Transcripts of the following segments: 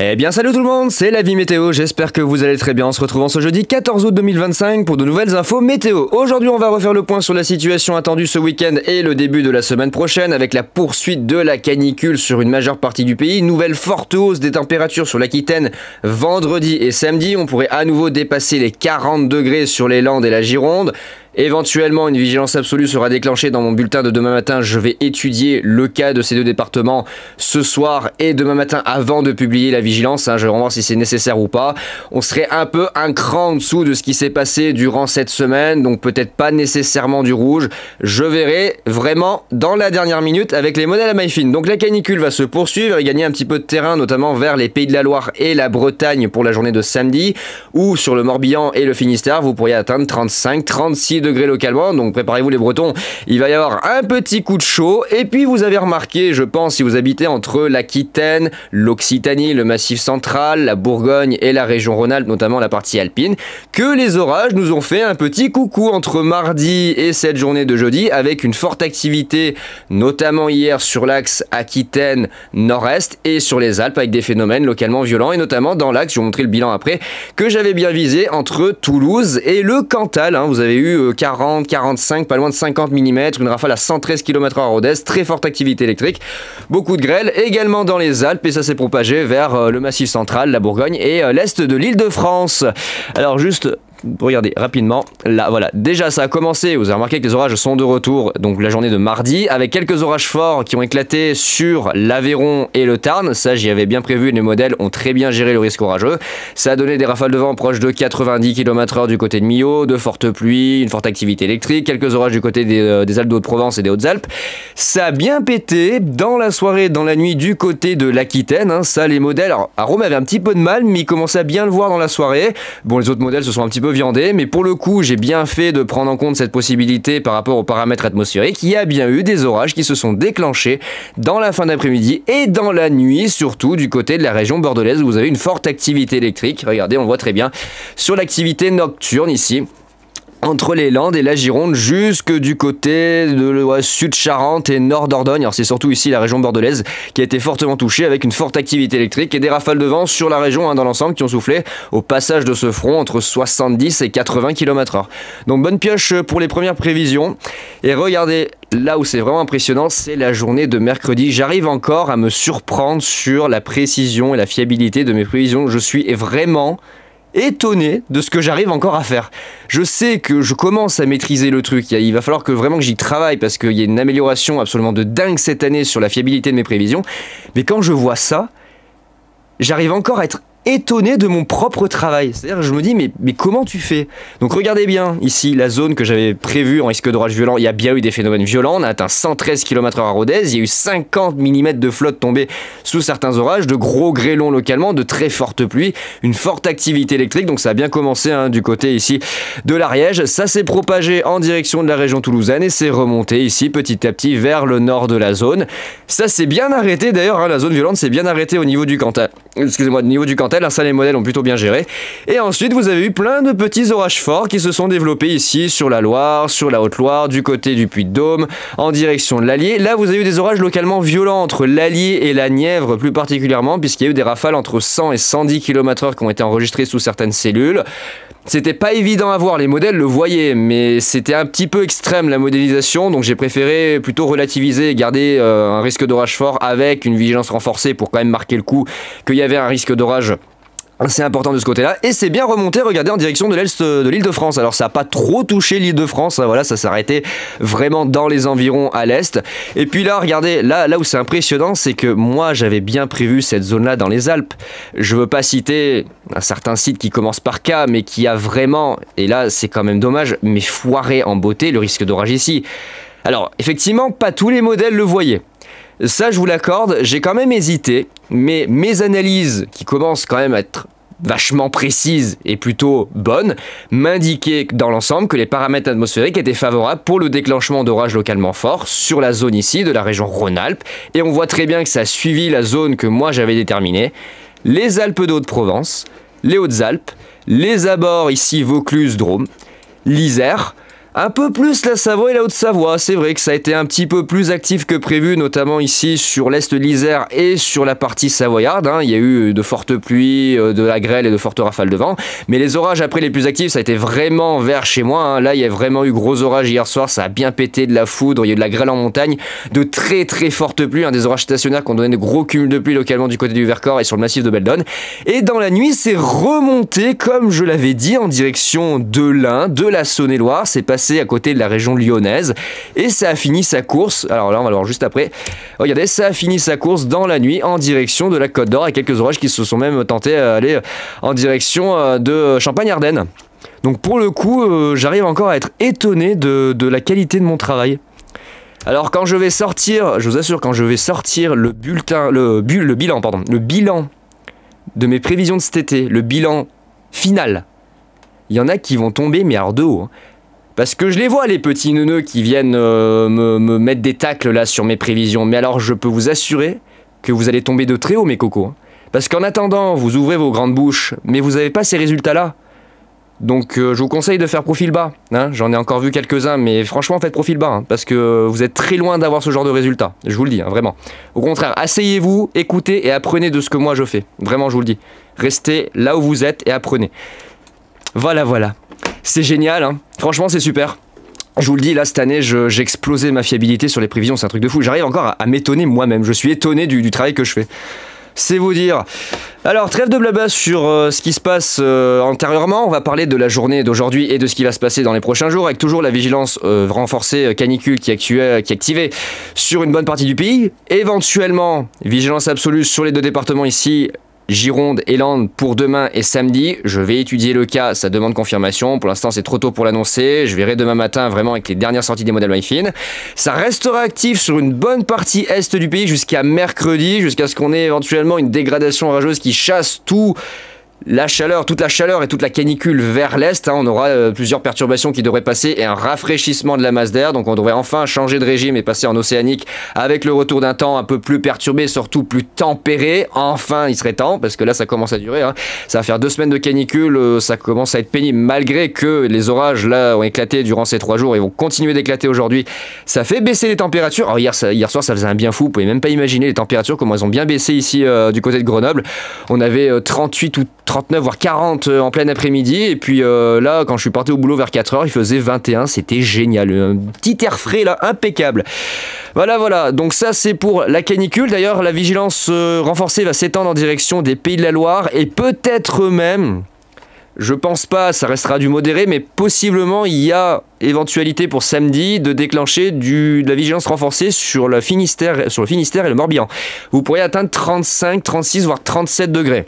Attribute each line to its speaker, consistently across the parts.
Speaker 1: Eh bien salut tout le monde, c'est la vie météo, j'espère que vous allez très bien. On se retrouve ce jeudi 14 août 2025 pour de nouvelles infos météo. Aujourd'hui on va refaire le point sur la situation attendue ce week-end et le début de la semaine prochaine avec la poursuite de la canicule sur une majeure partie du pays. Nouvelle forte hausse des températures sur l'Aquitaine vendredi et samedi. On pourrait à nouveau dépasser les 40 degrés sur les Landes et la Gironde. Éventuellement, une vigilance absolue sera déclenchée dans mon bulletin de demain matin. Je vais étudier le cas de ces deux départements ce soir et demain matin avant de publier la vigilance. Je vais voir si c'est nécessaire ou pas. On serait un peu un cran en dessous de ce qui s'est passé durant cette semaine, donc peut-être pas nécessairement du rouge. Je verrai vraiment dans la dernière minute avec les modèles à maille fine. Donc la canicule va se poursuivre et gagner un petit peu de terrain, notamment vers les Pays de la Loire et la Bretagne pour la journée de samedi, ou sur le Morbihan et le Finistère, vous pourriez atteindre 35-36 degrés localement, donc préparez-vous les Bretons, il va y avoir un petit coup de chaud. Et puis vous avez remarqué, je pense, si vous habitez entre l'Aquitaine, l'Occitanie, le Massif central, la Bourgogne et la région Rhône-Alpes, notamment la partie alpine, que les orages nous ont fait un petit coucou entre mardi et cette journée de jeudi, avec une forte activité, notamment hier sur l'axe Aquitaine nord-est et sur les Alpes, avec des phénomènes localement violents, et notamment dans l'axe, je vais vous montrer le bilan après, que j'avais bien visé entre Toulouse et le Cantal. Vous avez eu 40, 45, pas loin de 50 mm, une rafale à 113 km/h à Rodez, très forte activité électrique, beaucoup de grêle également dans les Alpes, et ça s'est propagé vers le Massif central, la Bourgogne et l'est de l'Île-de-France. Alors juste regardez rapidement, là voilà, déjà ça a commencé, vous avez remarqué que les orages sont de retour, donc la journée de mardi, avec quelques orages forts qui ont éclaté sur l'Aveyron et le Tarn. Ça j'y avais bien prévu, les modèles ont très bien géré le risque orageux. Ça a donné des rafales de vent proches de 90 km/h du côté de Millau, de fortes pluies, une forte activité électrique, quelques orages du côté des Alpes de Haute-Provence et des Hautes-Alpes. Ça a bien pété dans la soirée, dans la nuit du côté de l'Aquitaine, ça les modèles, alors à Rome avait un petit peu de mal, mais ils commençaient à bien le voir dans la soirée. Bon, les autres modèles se sont un petit peu viandé, mais pour le coup j'ai bien fait de prendre en compte cette possibilité par rapport aux paramètres atmosphériques. Il y a bien eu des orages qui se sont déclenchés dans la fin d'après-midi et dans la nuit, surtout du côté de la région bordelaise où vous avez une forte activité électrique. Regardez, on le voit très bien sur l'activité nocturne ici, entre les Landes et la Gironde jusque du côté de Sud-Charente et Nord Dordogne. Alors c'est surtout ici la région bordelaise qui a été fortement touchée avec une forte activité électrique et des rafales de vent sur la région dans l'ensemble qui ont soufflé au passage de ce front entre 70 et 80 km/h. Donc bonne pioche pour les premières prévisions. Et regardez, là où c'est vraiment impressionnant, c'est la journée de mercredi. J'arrive encore à me surprendre sur la précision et la fiabilité de mes prévisions. Je suis vraiment étonné de ce que j'arrive encore à faire. Je sais que je commence à maîtriser le truc, il va falloir que vraiment que j'y travaille parce qu'il y a une amélioration absolument de dingue cette année sur la fiabilité de mes prévisions, mais quand je vois ça, j'arrive encore à être étonné de mon propre travail. C'est-à-dire, je me dis, mais comment tu fais? Donc regardez bien ici la zone que j'avais prévue en risque d'orage violent. Il y a bien eu des phénomènes violents. On a atteint 113 km/h à Rodez. Il y a eu 50 mm de flotte tombée sous certains orages, de gros grêlons localement, de très fortes pluies, une forte activité électrique. Donc ça a bien commencé du côté ici de l'Ariège. Ça s'est propagé en direction de la région toulousaine et c'est remonté ici petit à petit vers le nord de la zone. Ça s'est bien arrêté d'ailleurs. La zone violente s'est bien arrêtée au niveau du Cantal. Excusez-moi, au niveau du Cantal. Ça, les modèles ont plutôt bien géré. Et ensuite, vous avez eu plein de petits orages forts qui se sont développés ici sur la Loire, sur la Haute-Loire, du côté du Puy-de-Dôme, en direction de l'Allier. Là, vous avez eu des orages localement violents entre l'Allier et la Nièvre, plus particulièrement, puisqu'il y a eu des rafales entre 100 et 110 km/h qui ont été enregistrées sous certaines cellules. C'était pas évident à voir, les modèles le voyaient, mais c'était un petit peu extrême la modélisation, donc j'ai préféré plutôt relativiser et garder un risque d'orage fort avec une vigilance renforcée pour quand même marquer le coup qu'il y avait un risque d'orage c'est important de ce côté-là, et c'est bien remonté, regardez, en direction de l'est de l'Île-de-France. Alors ça n'a pas trop touché l'Île-de-France, voilà, ça s'est arrêté vraiment dans les environs à l'est. Et puis là, regardez, là où c'est impressionnant, c'est que moi j'avais bien prévu cette zone-là dans les Alpes. Je veux pas citer un certain site qui commence par K, mais qui a vraiment, et là c'est quand même dommage, mais foiré en beauté le risque d'orage ici. Alors effectivement, pas tous les modèles le voyaient. Ça, je vous l'accorde, j'ai quand même hésité, mais mes analyses, qui commencent quand même à être vachement précises et plutôt bonnes, m'indiquaient dans l'ensemble que les paramètres atmosphériques étaient favorables pour le déclenchement d'orages localement forts sur la zone ici de la région Rhône-Alpes. Et on voit très bien que ça a suivi la zone que moi j'avais déterminée, les Alpes de Haute-Provence, les Hautes-Alpes, les abords ici Vaucluse, Drôme, l'Isère, Un peu plus la Savoie et la Haute-Savoie, c'est vrai que ça a été un petit peu plus actif que prévu, notamment ici sur l'est de l'Isère et sur la partie savoyarde. Il y a eu de fortes pluies, de la grêle et de fortes rafales de vent. Mais les orages après les plus actifs, ça a été vraiment vers chez moi. Là, il y a vraiment eu gros orages hier soir, ça a bien pété, de la foudre, il y a eu de la grêle en montagne, de très très fortes pluies, des orages stationnaires qui ont donné de gros cumuls de pluie localement du côté du Vercors et sur le massif de Beldonne. Et dans la nuit, c'est remonté, comme je l'avais dit, en direction de l'Ain, de la Saône-et-Loire. C'est passé à côté de la région lyonnaise et ça a fini sa course, alors là on va le voir juste après, regardez, ça a fini sa course dans la nuit en direction de la Côte d'Or et quelques orages qui se sont même tentés à aller en direction de Champagne-Ardenne. Donc pour le coup, j'arrive encore à être étonné de la qualité de mon travail. Alors quand je vais sortir, je vous assure, quand je vais sortir le bilan de mes prévisions de cet été, le bilan final, il y en a qui vont tomber mais alors de haut, Parce que je les vois, les petits neuneux qui viennent me mettre des tacles là sur mes prévisions. Mais alors, je peux vous assurer que vous allez tomber de très haut, mes cocos. Parce qu'en attendant, vous ouvrez vos grandes bouches, mais vous n'avez pas ces résultats-là. Donc, je vous conseille de faire profil bas. J'en ai encore vu quelques-uns, mais franchement, faites profil bas. Parce que vous êtes très loin d'avoir ce genre de résultats. Je vous le dis, vraiment. Au contraire, asseyez-vous, écoutez et apprenez de ce que moi je fais. Vraiment, je vous le dis. Restez là où vous êtes et apprenez. Voilà, voilà. C'est génial, franchement c'est super. Je vous le dis, là cette année j'ai explosé ma fiabilité sur les prévisions, c'est un truc de fou. J'arrive encore à m'étonner moi-même, je suis étonné du travail que je fais. C'est vous dire. Alors trêve de blabla sur ce qui se passe antérieurement, on va parler de la journée d'aujourd'hui et de ce qui va se passer dans les prochains jours, avec toujours la vigilance renforcée canicule qui est activée sur une bonne partie du pays. Éventuellement, vigilance absolue sur les deux départements ici, Gironde et Landes pour demain et samedi. Je vais étudier le cas, ça demande confirmation. Pour l'instant, c'est trop tôt pour l'annoncer. Je verrai demain matin vraiment avec les dernières sorties des modèles MyFin. Ça restera actif sur une bonne partie est du pays jusqu'à mercredi, jusqu'à ce qu'on ait éventuellement une dégradation orageuse qui chasse toute la chaleur et toute la canicule vers l'est. On aura plusieurs perturbations qui devraient passer et un rafraîchissement de la masse d'air. Donc on devrait enfin changer de régime et passer en océanique avec le retour d'un temps un peu plus perturbé, surtout plus tempéré. Enfin, il serait temps, parce que là ça commence à durer. Ça va faire 2 semaines de canicule, ça commence à être pénible malgré que les orages là ont éclaté durant ces 3 jours et vont continuer d'éclater aujourd'hui. Ça fait baisser les températures. Alors hier soir ça faisait un bien fou, vous pouvez même pas imaginer les températures, comment elles ont bien baissé ici du côté de Grenoble. On avait 38 ou 39 voire 40 en plein après-midi et puis là quand je suis parti au boulot vers 4h il faisait 21, c'était génial, un petit air frais là, impeccable. Voilà, donc ça c'est pour la canicule. D'ailleurs la vigilance renforcée va s'étendre en direction des Pays de la Loire et peut-être même, je pense pas, ça restera du modéré, mais possiblement il y a éventualité pour samedi de déclencher de la vigilance renforcée sur le Finistère et le Morbihan. Vous pourriez atteindre 35, 36 voire 37 degrés.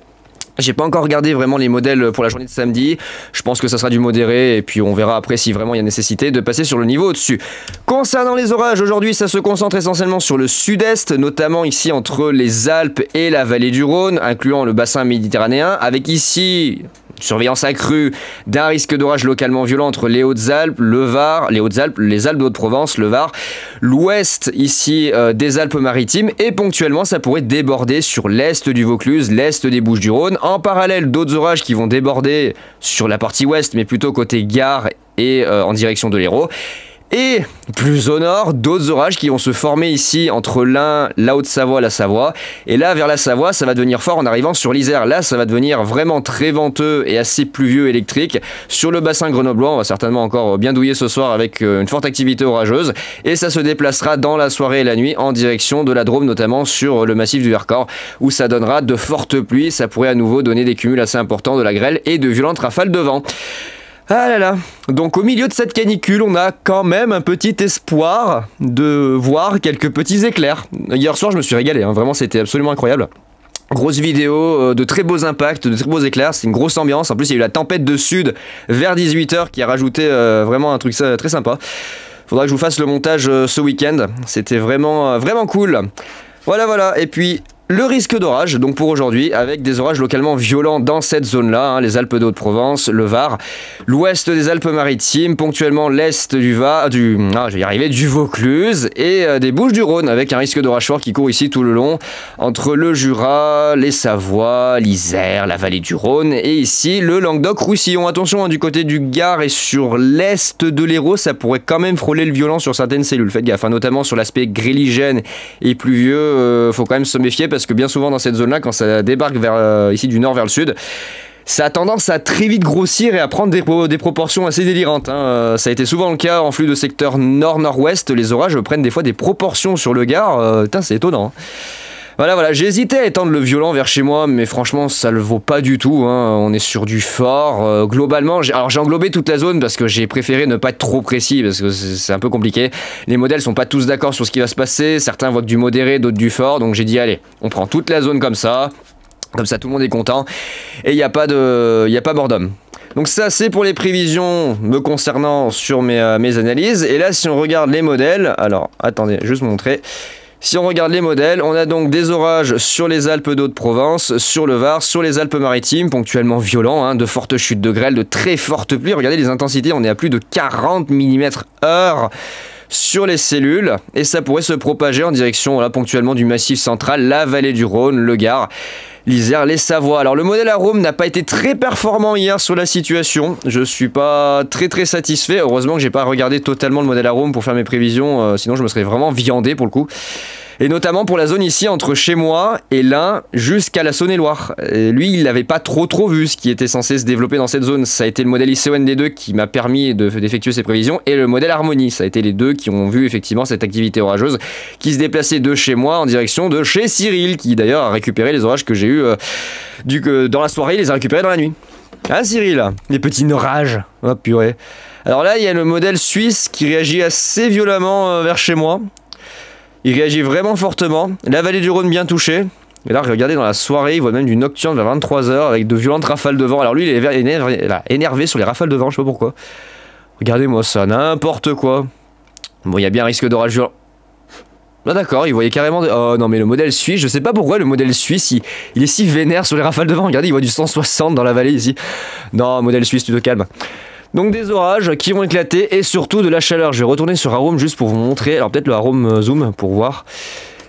Speaker 1: J'ai pas encore regardé vraiment les modèles pour la journée de samedi. Je pense que ça sera du modéré et puis on verra après si vraiment il y a nécessité de passer sur le niveau au-dessus. Concernant les orages, aujourd'hui ça se concentre essentiellement sur le sud-est, notamment ici entre les Alpes et la vallée du Rhône, incluant le bassin méditerranéen, avec ici surveillance accrue d'un risque d'orage localement violent entre les Hautes-Alpes, le Var, les Hautes-Alpes, les Alpes de Haute-Provence, le Var, l'ouest ici des Alpes-Maritimes et ponctuellement ça pourrait déborder sur l'est du Vaucluse, l'est des Bouches-du-Rhône. En parallèle, d'autres orages qui vont déborder sur la partie ouest mais plutôt côté Gare et en direction de l'Hérault. Et plus au nord, d'autres orages qui vont se former ici entre l'Ain, la Haute-Savoie, la Savoie. Et là, vers la Savoie, ça va devenir fort en arrivant sur l'Isère. Là, ça va devenir vraiment très venteux et assez pluvieux électrique. Sur le bassin grenoblois, on va certainement encore bien douiller ce soir avec une forte activité orageuse. Et ça se déplacera dans la soirée et la nuit en direction de la Drôme, notamment sur le massif du Vercors, où ça donnera de fortes pluies. Ça pourrait à nouveau donner des cumuls assez importants de la grêle et de violentes rafales de vent. Ah là là, donc au milieu de cette canicule, on a quand même un petit espoir de voir quelques petits éclairs. Hier soir, je me suis régalé, vraiment c'était absolument incroyable. Grosse vidéo, de très beaux impacts, de très beaux éclairs, c'est une grosse ambiance. En plus, il y a eu la tempête de sud vers 18 h qui a rajouté vraiment un truc très sympa. Faudra que je vous fasse le montage ce week-end, c'était vraiment cool. Voilà, et puis le risque d'orage, donc pour aujourd'hui, avec des orages localement violents dans cette zone-là, hein, les Alpes de Haute-Provence, le Var, l'ouest des Alpes-Maritimes, ponctuellement l'est du Vaucluse et des Bouches-du-Rhône, avec un risque d'orage fort qui court ici tout le long, entre le Jura, les Savoies, l'Isère, la vallée du Rhône, et ici le Languedoc-Roussillon. Attention, hein, du côté du Gard et sur l'est de l'Hérault, ça pourrait quand même frôler le violent sur certaines cellules, faites gaffe, hein, notamment sur l'aspect gréligène et pluvieux, faut quand même se méfier, parce que bien souvent dans cette zone-là, quand ça débarque vers, ici du nord vers le sud, ça a tendance à très vite grossir et à prendre des proportions assez délirantes, hein. Ça a été souvent le cas en flux de secteur nord-nord-ouest, les orages prennent des fois des proportions sur le Gard, c'est étonnant, hein. Voilà, j'ai hésité à étendre le violent vers chez moi, mais franchement, ça le vaut pas du tout, hein. On est sur du fort. Globalement, j'ai englobé toute la zone parce que j'ai préféré ne pas être trop précis, parce que c'est un peu compliqué. Les modèles sont pas tous d'accord sur ce qui va se passer. Certains voient que du modéré, d'autres du fort. Donc j'ai dit, allez, on prend toute la zone comme ça. Comme ça, tout le monde est content. Et il n'y a pas mort d'homme. Donc ça, c'est pour les prévisions me concernant sur mes analyses. Et là, si on regarde les modèles, alors, attendez, juste montrer. Si on regarde les modèles, on a donc des orages sur les Alpes d'Haute-Provence, sur le Var, sur les Alpes-Maritimes, ponctuellement violents, hein, de fortes chutes de grêle, de très fortes pluies. Regardez les intensités, on est à plus de 40 mm/h sur les cellules, et ça pourrait se propager en direction, là, ponctuellement du Massif central, la vallée du Rhône, le Gard, l'Isère, les Savoies. Alors le modèle Arome n'a pas été très performant hier sur la situation, je suis pas très satisfait. Heureusement que j'ai pas regardé totalement le modèle Arome pour faire mes prévisions, sinon je me serais vraiment viandé pour le coup. Et notamment pour la zone ici entre chez moi et l'Ain jusqu'à la Saône-et-Loire. Lui, il n'avait pas trop vu ce qui était censé se développer dans cette zone. Ça a été le modèle ICOND2 qui m'a permis d'effectuer ces prévisions, et le modèle Harmonie. Ça a été les deux qui ont vu effectivement cette activité orageuse qui se déplaçait de chez moi en direction de chez Cyril, qui d'ailleurs a récupéré les orages que j'ai eu dans la soirée. Il les a récupérés dans la nuit. Ah Cyril, les petits orages. Oh purée. Alors là, il y a le modèle suisse qui réagit assez violemment vers chez moi. Il réagit vraiment fortement. La vallée du Rhône bien touchée. Et là, regardez, dans la soirée, il voit même du nocturne vers 23 h avec de violentes rafales de vent. Alors lui, il est énervé sur les rafales de vent, je sais pas pourquoi. Regardez-moi ça, n'importe quoi. Bon, il y a bien un risque d'orage violent. Ah d'accord, il voyait carrément... Oh non, mais le modèle suisse, je sais pas pourquoi le modèle suisse, il est si vénère sur les rafales de vent. Regardez, il voit du 160 dans la vallée ici. Non, modèle suisse, tu te calmes. Donc des orages qui vont éclater et surtout de la chaleur. Je vais retourner sur Arome juste pour vous montrer, alors peut-être le Arome Zoom pour voir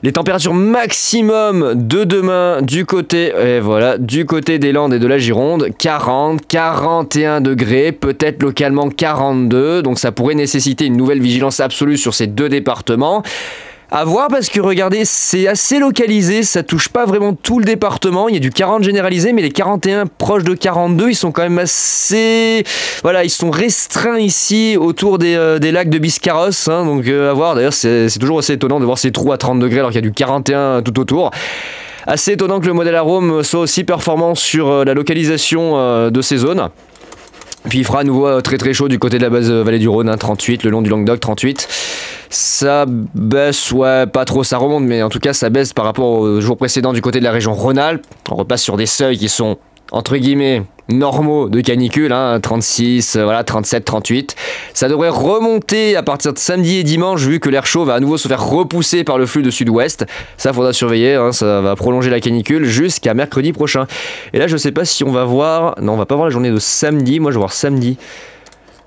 Speaker 1: les températures maximum de demain du côté, et voilà, du côté des Landes et de la Gironde. 40, 41 degrés, peut-être localement 42, donc ça pourrait nécessiter une nouvelle vigilance absolue sur ces deux départements. À voir, parce que regardez, c'est assez localisé, ça touche pas vraiment tout le département. Il y a du 40 généralisé, mais les 41 proches de 42, ils sont quand même assez... Voilà, ils sont restreints ici autour des lacs de Biscarrosse, hein, donc à voir. D'ailleurs, c'est toujours assez étonnant de voir ces trous à 30 degrés alors qu'il y a du 41 tout autour. Assez étonnant que le modèle Arome soit aussi performant sur la localisation de ces zones. Puis il fera à nouveau très chaud du côté de la base vallée du Rhône, hein, 38, le long du Languedoc, 38. Ça baisse, ouais, pas trop, ça remonte, mais en tout cas ça baisse par rapport au jour précédent du côté de la région Rhône-Alpes. On repasse sur des seuils qui sont, entre guillemets, normaux de canicule, hein, 36, voilà, 37, 38. Ça devrait remonter à partir de samedi et dimanche, vu que l'air chaud va à nouveau se faire repousser par le flux de sud-ouest. Ça, faudra surveiller, hein, ça va prolonger la canicule jusqu'à mercredi prochain. Et là, je sais pas si on va voir... Non, on va pas voir la journée de samedi, moi je vais voir samedi.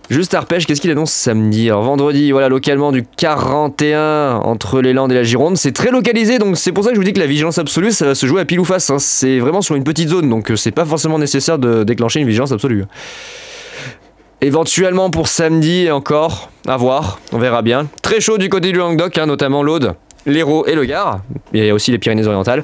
Speaker 1: Juste Arpège, qu'est-ce qu'il annonce samedi? Alors vendredi, voilà, localement du 41 entre les Landes et la Gironde. C'est très localisé, donc c'est pour ça que je vous dis que la vigilance absolue, ça va se jouer à pile ou face, hein. C'est vraiment sur une petite zone, donc c'est pas forcément nécessaire de déclencher une vigilance absolue. Éventuellement pour samedi encore, à voir, on verra bien. Très chaud du côté du Languedoc, hein, notamment l'Aude, l'Hérault et le Gard. Il y a aussi les Pyrénées-Orientales.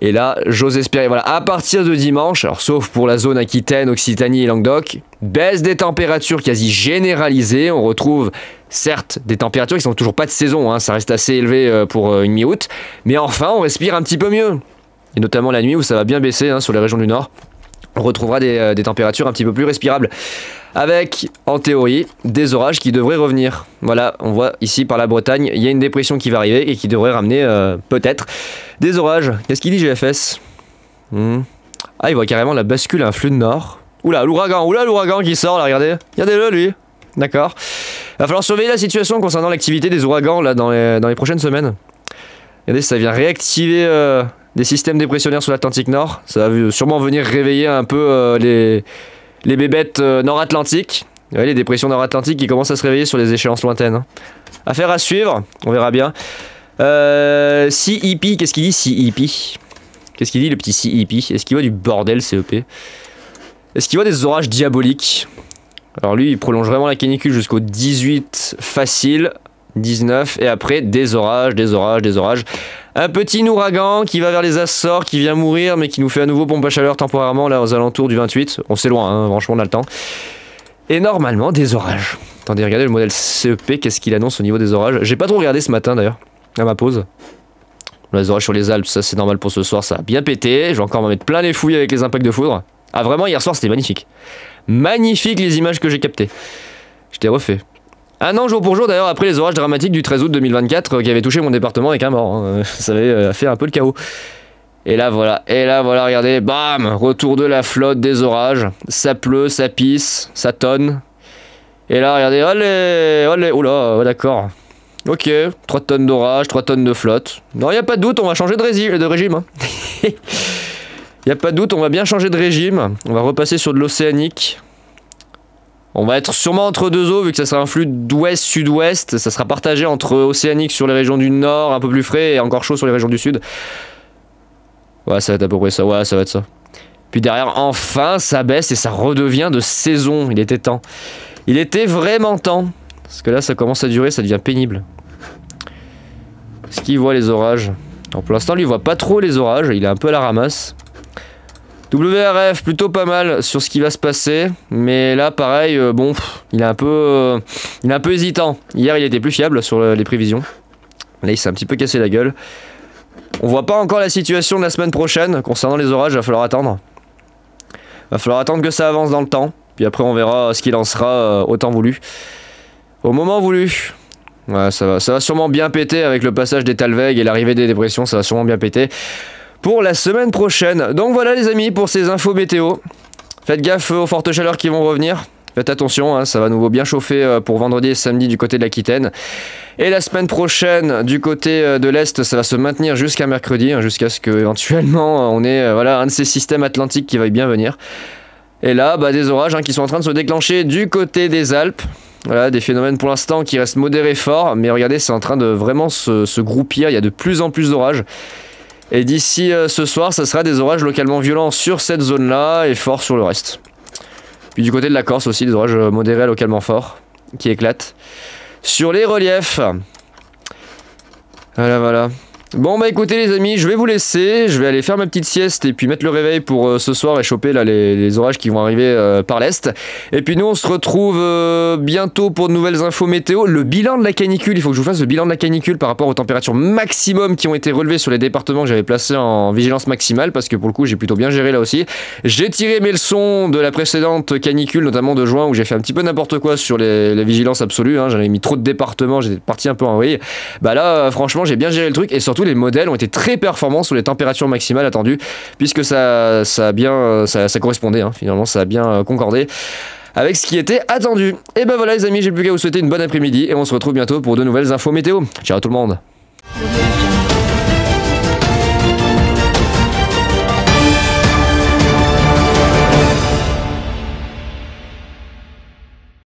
Speaker 1: Et là, j'ose espérer, voilà, à partir de dimanche, alors sauf pour la zone Aquitaine, Occitanie et Languedoc, baisse des températures quasi généralisées. On retrouve certes des températures qui sont toujours pas de saison, hein, ça reste assez élevé pour une mi-août, mais enfin on respire un petit peu mieux. Et notamment la nuit où ça va bien baisser, hein, sur les régions du nord. On retrouvera des températures un petit peu plus respirables. Avec, en théorie, des orages qui devraient revenir. Voilà, on voit ici par la Bretagne, il y a une dépression qui va arriver et qui devrait ramener, peut-être, des orages. Qu'est-ce qu'il dit GFS? Ah, il voit carrément la bascule à un flux de nord. Oula, l'ouragan qui sort, là, regardez. Regardez-le, lui. D'accord. Il va falloir surveiller la situation concernant l'activité des ouragans, là, dans les prochaines semaines. Regardez, ça vient réactiver des systèmes dépressionnaires sur l'Atlantique Nord. Ça va sûrement venir réveiller un peu les bébêtes nord-atlantiques. Les dépressions nord-atlantiques qui commencent à se réveiller sur les échéances lointaines. Hein. Affaire à suivre, on verra bien. CEP, qu'est-ce qu'il dit CEP? Qu'est-ce qu'il dit le petit CEP? Est-ce qu'il voit du bordel CEP? Est-ce qu'il voit des orages diaboliques? Alors lui il prolonge vraiment la canicule jusqu'au 18 facile, 19 et après des orages, des orages, des orages. Un petit ouragan qui va vers les Açores, qui vient mourir mais qui nous fait à nouveau pompe à chaleur temporairement là aux alentours du 28. On sait loin, hein, franchement on a le temps. Et normalement des orages. Attendez, regardez le modèle CEP, qu'est-ce qu'il annonce au niveau des orages. J'ai pas trop regardé ce matin d'ailleurs, à ma pause. Les orages sur les Alpes, ça c'est normal pour ce soir, ça a bien pété. Je vais encore m'en mettre plein les fouilles avec les impacts de foudre. Ah vraiment, hier soir c'était magnifique. Magnifique les images que j'ai captées. Je t'ai refait. Un an jour pour jour d'ailleurs après les orages dramatiques du 13 août 2024 qui avaient touché mon département avec un mort. Hein. Ça avait fait un peu le chaos. Et là voilà, regardez, bam, retour de la flotte, des orages. Ça pleut, ça pisse, ça tonne. Et là regardez, allez, oula, d'accord. Ok, 3 tonnes d'orage, 3 tonnes de flotte. Non, y a pas de doute, on va changer de régime. Hein. Y a pas de doute, on va bien changer de régime. On va repasser sur de l'océanique. On va être sûrement entre deux eaux, vu que ça sera un flux d'ouest-sud-ouest. Ça sera partagé entre océanique sur les régions du nord, un peu plus frais, et encore chaud sur les régions du sud. Ouais, ça va être à peu près ça, ouais, ça va être ça. Puis derrière, enfin, ça baisse et ça redevient de saison. Il était temps. Il était vraiment temps. Parce que là, ça commence à durer, ça devient pénible. Est-ce qu'il voit les orages? Alors pour l'instant, lui, il voit pas trop les orages. Il est un peu à la ramasse. WRF, plutôt pas mal sur ce qui va se passer. Mais là, pareil, bon, il est un peu hésitant. Hier, il était plus fiable sur les prévisions. Là, il s'est un petit peu cassé la gueule. On voit pas encore la situation de la semaine prochaine. Concernant les orages, il va falloir attendre. Il va falloir attendre que ça avance dans le temps. Puis après, on verra ce qu'il en sera au temps voulu. Au moment voulu. Ouais, ça va sûrement bien péter avec le passage des Talweg et l'arrivée des dépressions, ça va sûrement bien péter pour la semaine prochaine. Donc voilà les amis pour ces infos météo. Faites gaffe aux fortes chaleurs qui vont revenir. Faites attention, hein, ça va nouveau bien chauffer pour vendredi et samedi du côté de l'Aquitaine. Et la semaine prochaine, du côté de l'Est, ça va se maintenir jusqu'à mercredi, hein, jusqu'à ce qu'éventuellement on ait voilà, un de ces systèmes atlantiques qui va bien venir. Et là, bah, des orages hein, qui sont en train de se déclencher du côté des Alpes. Voilà, des phénomènes pour l'instant qui restent modérés forts, mais regardez, c'est en train de vraiment se groupir, il y a de plus en plus d'orages. Et d'ici ce soir, ça sera des orages localement violents sur cette zone-là et forts sur le reste. Puis du côté de la Corse aussi, des orages modérés localement forts qui éclatent. Sur les reliefs. Voilà. Bon bah écoutez les amis, je vais vous laisser, je vais aller faire ma petite sieste et puis mettre le réveil pour ce soir et choper là les orages qui vont arriver par l'est. Et puis nous on se retrouve bientôt pour de nouvelles infos météo. Le bilan de la canicule, il faut que je vous fasse le bilan de la canicule par rapport aux températures maximum qui ont été relevées sur les départements que j'avais placés en vigilance maximale parce que pour le coup j'ai plutôt bien géré là aussi. J'ai tiré mes leçons de la précédente canicule, notamment de juin où j'ai fait un petit peu n'importe quoi sur les vigilances absolues, hein. J'avais mis trop de départements, j'étais parti un peu en vrille. Bah là franchement j'ai bien géré le truc et surtout les modèles ont été très performants sur les températures maximales attendues puisque ça correspondait hein, finalement ça a bien concordé avec ce qui était attendu. Et ben voilà les amis, j'ai plus qu'à vous souhaiter une bonne après-midi et on se retrouve bientôt pour de nouvelles infos météo. Ciao tout le monde.